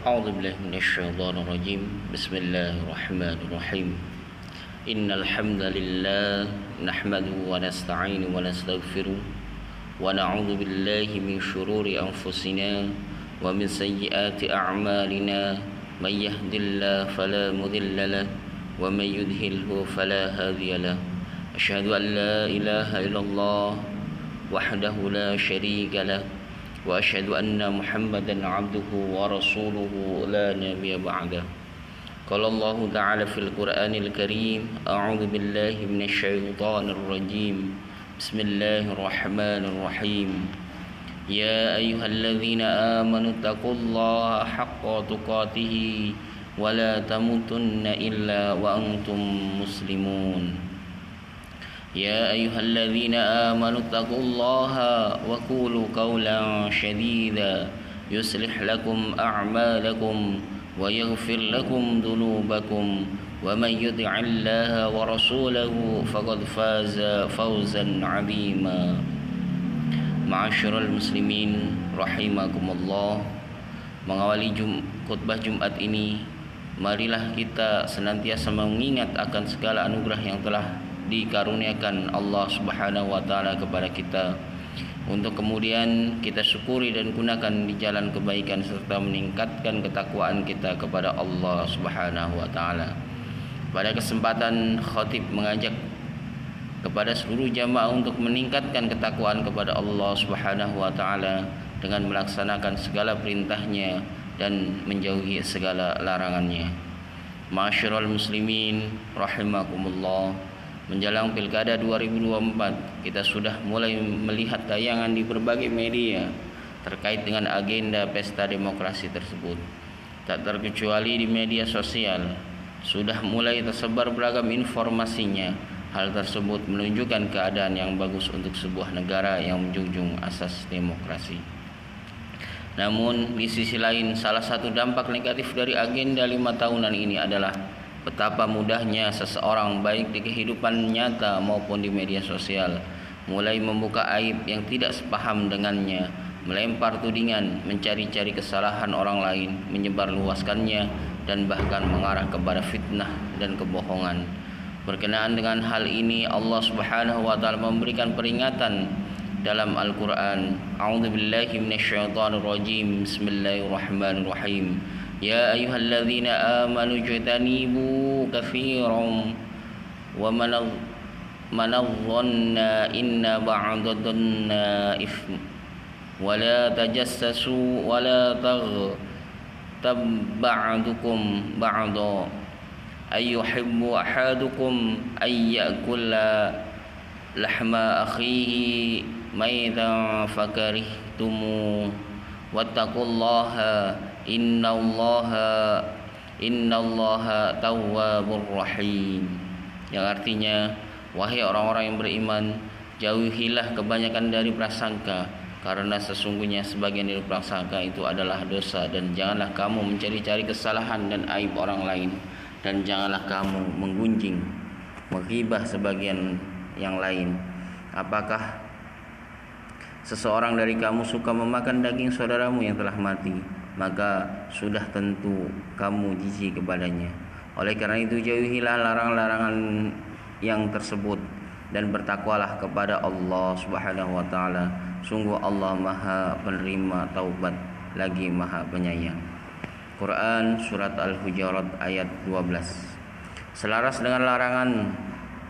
أعوذ بالله من الشيطان الرجيم بسم الله الرحمن الرحيم إن الحمد لله نحمده ونستعينه ونستغفره ونعوذ بالله من شرور أنفسنا ومن سيئات أعمالنا من يهد الله فلا مضل له ومن يضلل فلا هادي له أشهد أن لا إله إلا الله وحده لا شريك له وأشهد أن محمدا عبده ورسوله لا نبي بعده. قال الله تعالى في القرآن الكريم أعوذ بالله من الشيطان الرجيم بسم الله الرحمن الرحيم يا أيها الذين آمنوا اتقوا الله حق تقاته ولا تموتن إلا وأنتم مسلمون. يا أيها الذين آمنوا اتقوا الله وقولوا قولا شديدا يصلح لكم أعمالكم ويغفر لكم ذنوبكم ومن يطع الله ورسوله فقد فاز فوزا عظيما. Ma'asyiral muslimin rahimakumullah, mengawali khutbah Jumat ini, marilah kita senantiasa mengingat akan segala anugerah yang telah dikaruniakan Allah Subhanahu wa taala kepada kita, untuk kemudian kita syukuri dan gunakan di jalan kebaikan serta meningkatkan ketakwaan kita kepada Allah Subhanahu wa taala. Pada kesempatan khatib mengajak kepada seluruh jamaah untuk meningkatkan ketakwaan kepada Allah Subhanahu wa taala dengan melaksanakan segala perintahnya dan menjauhi segala larangannya. Ma'asyiral muslimin rahimakumullah, menjelang Pilkada 2024, kita sudah mulai melihat tayangan di berbagai media terkait dengan agenda pesta demokrasi tersebut. Tak terkecuali di media sosial, sudah mulai tersebar beragam informasinya. Hal tersebut menunjukkan keadaan yang bagus untuk sebuah negara yang menjunjung asas demokrasi. Namun di sisi lain, salah satu dampak negatif dari agenda 5 tahunan ini adalah betapa mudahnya seseorang baik di kehidupan nyata maupun di media sosial mulai membuka aib yang tidak sepaham dengannya, melempar tudingan, mencari-cari kesalahan orang lain, menyebarluaskannya, dan bahkan mengarah kepada fitnah dan kebohongan. Berkenaan dengan hal ini, Allah Subhanahu wa taala memberikan peringatan dalam Al-Qur'an. A'udzubillahi minasyaitonir rajim. Bismillahirrahmanirrahim. Ya ayyuhalladzina amanu jtanibu katsiran wa manadh-dhanna inna ba'dadh-dhanna itsm wa la tajassasu wa la taghtab ba'dukum ba'dha ayyuhibbu ahadukum ay ya'kula lahma akhihi maitan fakarihtumu wattaqullaha innallaha tawwabur rahim. Yang artinya, wahai orang-orang yang beriman, jauhilah kebanyakan dari prasangka, karena sesungguhnya sebagian dari prasangka itu adalah dosa, dan janganlah kamu mencari-cari kesalahan dan aib orang lain, dan janganlah kamu menggunjing, menghibah sebagian yang lain. Apakah seseorang dari kamu suka memakan daging saudaramu yang telah mati, maka sudah tentu kamu jijik kepadanya. Oleh karena itu, jauhilah larangan-larangan yang tersebut dan bertakwalah kepada Allah Subhanahu wa taala. Sungguh Allah Maha penerima taubat lagi Maha penyayang. Quran surat Al-Hujurat ayat 12. Selaras dengan larangan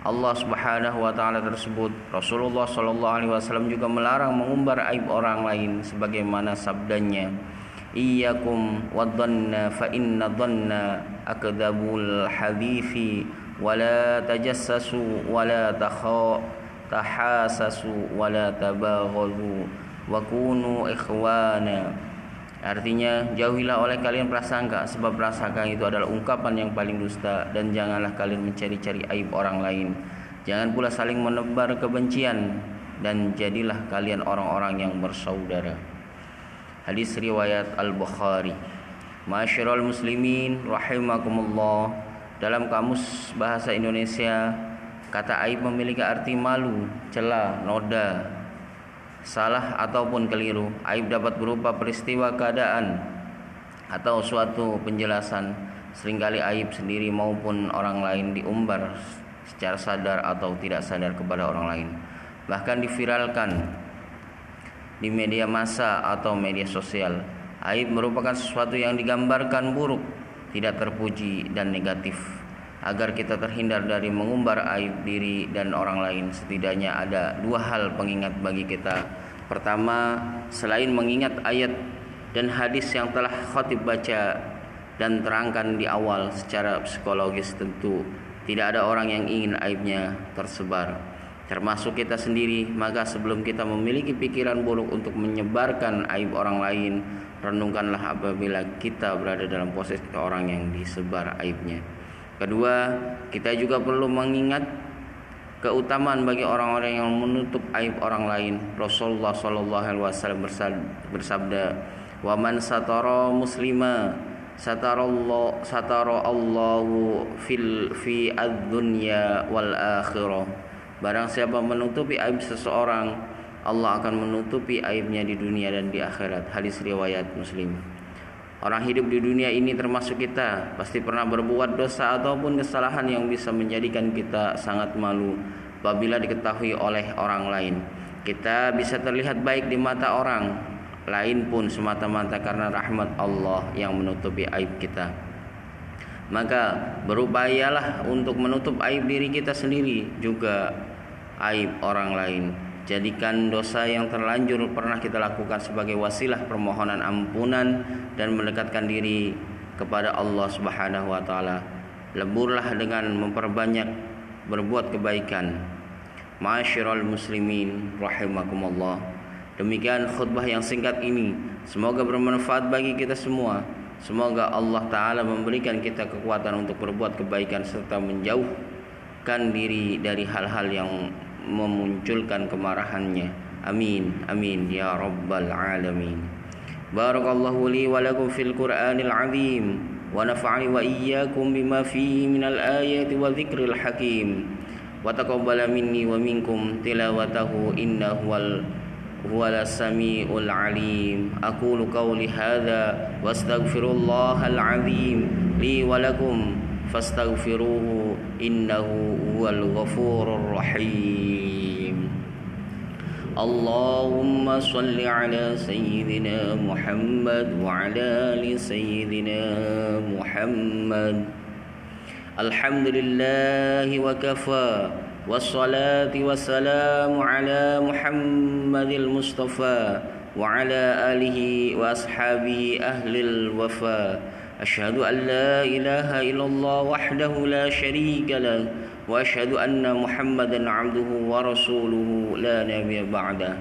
Allah Subhanahu wa taala tersebut, Rasulullah sallallahu alaihi wasallam juga melarang mengumbar aib orang lain sebagaimana sabdanya, iyyakum wadhanna fa inna dhanna akdzabul hadithi wa la tajassasu wa la tahasasu wa la tabaghadu wa kunu ikhwana. Artinya, jauhilah oleh kalian prasangka, sebab prasangka itu adalah ungkapan yang paling dusta, dan janganlah kalian mencari-cari aib orang lain. Jangan pula saling menebar kebencian, dan jadilah kalian orang-orang yang bersaudara. Hadis riwayat Al-Bukhari. Ma'asyiral muslimin rahimakumullah, dalam kamus bahasa Indonesia, kata aib memiliki arti malu, cela, noda, salah ataupun keliru. Aib dapat berupa peristiwa keadaan atau suatu penjelasan, seringkali aib sendiri maupun orang lain diumbar secara sadar atau tidak sadar kepada orang lain, bahkan diviralkan di media massa atau media sosial. Aib merupakan sesuatu yang digambarkan buruk, tidak terpuji dan negatif. Agar kita terhindar dari mengumbar aib diri dan orang lain, setidaknya ada dua hal pengingat bagi kita. Pertama, selain mengingat ayat dan hadis yang telah khatib baca dan terangkan di awal secara psikologis, tentu tidak ada orang yang ingin aibnya tersebar, termasuk kita sendiri. Maka sebelum kita memiliki pikiran buruk untuk menyebarkan aib orang lain, renungkanlah apabila kita berada dalam posisi orang yang disebar aibnya. Kedua, kita juga perlu mengingat keutamaan bagi orang-orang yang menutup aib orang lain. Rasulullah SAW bersabda, "Wa man satara muslima satara Allahu fi ad-dunya wal akhirah." Barang siapa menutupi aib seseorang, Allah akan menutupi aibnya di dunia dan di akhirat. Hadis riwayat Muslim. Orang hidup di dunia ini termasuk kita pasti pernah berbuat dosa ataupun kesalahan yang bisa menjadikan kita sangat malu apabila diketahui oleh orang lain. Kita bisa terlihat baik di mata orang lain pun semata-mata karena rahmat Allah yang menutupi aib kita. Maka berupayalah untuk menutup aib diri kita sendiri, juga aib orang lain. Jadikan dosa yang terlanjur pernah kita lakukan sebagai wasilah permohonan ampunan dan mendekatkan diri kepada Allah Subhanahu wa taala. Leburlah dengan memperbanyak berbuat kebaikan. Ma'asyiral muslimin rahimakumullah. Demikian khutbah yang singkat ini, semoga bermanfaat bagi kita semua. Semoga Allah taala memberikan kita kekuatan untuk berbuat kebaikan serta menjauhkan diri dari hal-hal yang memunculkan kemarahannya. Amin amin ya rabbal alamin. Barakallahu li wa lakum fil Qur'anil azim wa nafa'ani wa iyyakum bima fihi minal ayati wa dzikril hakim wa taqabbala minni wa minkum tilawatahu innahu huwal samiul alim. Aqulu qawli hadza wastaghfirullahal azim li wa lakum fastaghfiruhu innahu huwal ghafurur rahim. Allahumma salli ala sayyidina Muhammad wa ala ali sayyidina Muhammad. Alhamdulillahi wa kafa wassalatu wassalamu ala Muhammadil Mustafa wa ala alihi wa ashabihi ahlil wafa. Asyhadu an la ilaha illallah wahdahu la syarika lah wa asyhadu anna Muhammadan abduhu wa rasuluhu la nabiyya ba'dah.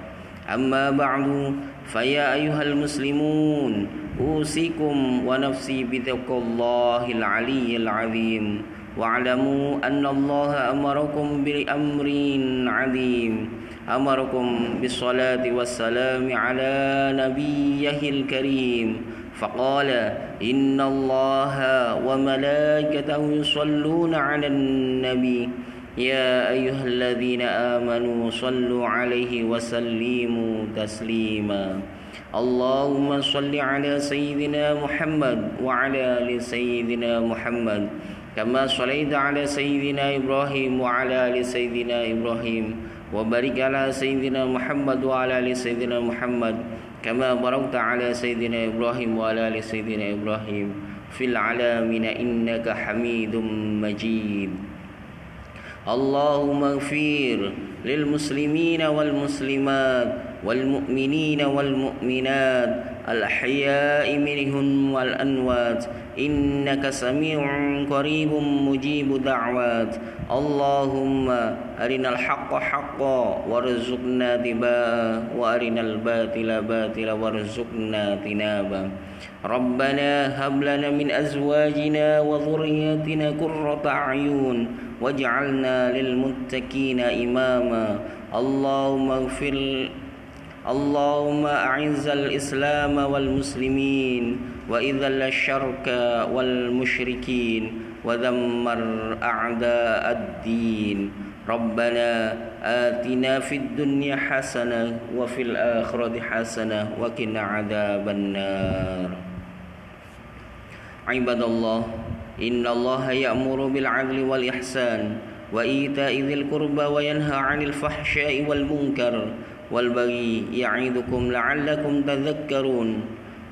Amma ba'du, fa ya ayyuhal muslimun, usikum wa nafsi bitaqwallahil aliyyil azim. Wa'lamu anna Allah amarakum bi amrin 'azim. Amarakum bis salati wassalami ala nabiyyihil karim. فقال إن الله وملائكته يصلون على النبي يا أيها الذين آمنوا صلوا عليه وسلموا تسليما. اللهم صل على سيدنا محمد وعلى آل سيدنا محمد كما صليت على سيدنا إبراهيم وعلى آل سيدنا إبراهيم وبارك على سيدنا محمد وعلى آل سيدنا محمد كما باركت على سيدنا إبراهيم وعلى آل سيدنا إبراهيم في العالمين إنك حميد مجيد. اللهم اغفر للمسلمين والمسلمات والمؤمنين والمؤمنات الأحياء منهم والأموات إنك سميع قريب مجيب دعوات. اللهم أرنا الحق حقا وارزقنا اتباعه وأرنا الباطل باطلا وارزقنا اجتنابه. ربنا هب لنا من أزواجنا وذرياتنا قرة أعين واجعلنا للمتقين إماما. اللهم أعز الإسلام والمسلمين وإذل الشرك والمشركين ودمر أعداء الدين. ربنا آتنا في الدنيا حسنة وفي الآخرة حسنة وقنا عذاب النار. عباد الله إن الله يأمر بالعدل والإحسان وإيتاء ذي القربى وينهى عن الفحشاء والمنكر والبغي يعظكم لعلكم تذكرون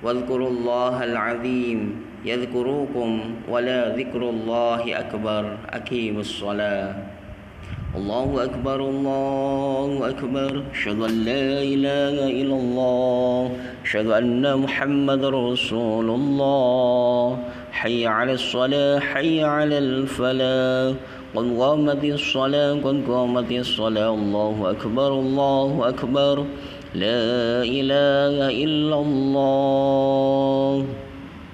واذكروا الله العظيم يذكركم ولا ذكر الله أكبر أقيموا الصلاة الله أكبر الله أكبر أشهد أن لا إله إلا الله أشهد أن محمد رسول الله حي على الصلاة حي على الفلاح قد قامت الصلاة قد قامت الصلاة الله أكبر الله أكبر لا إله إلا الله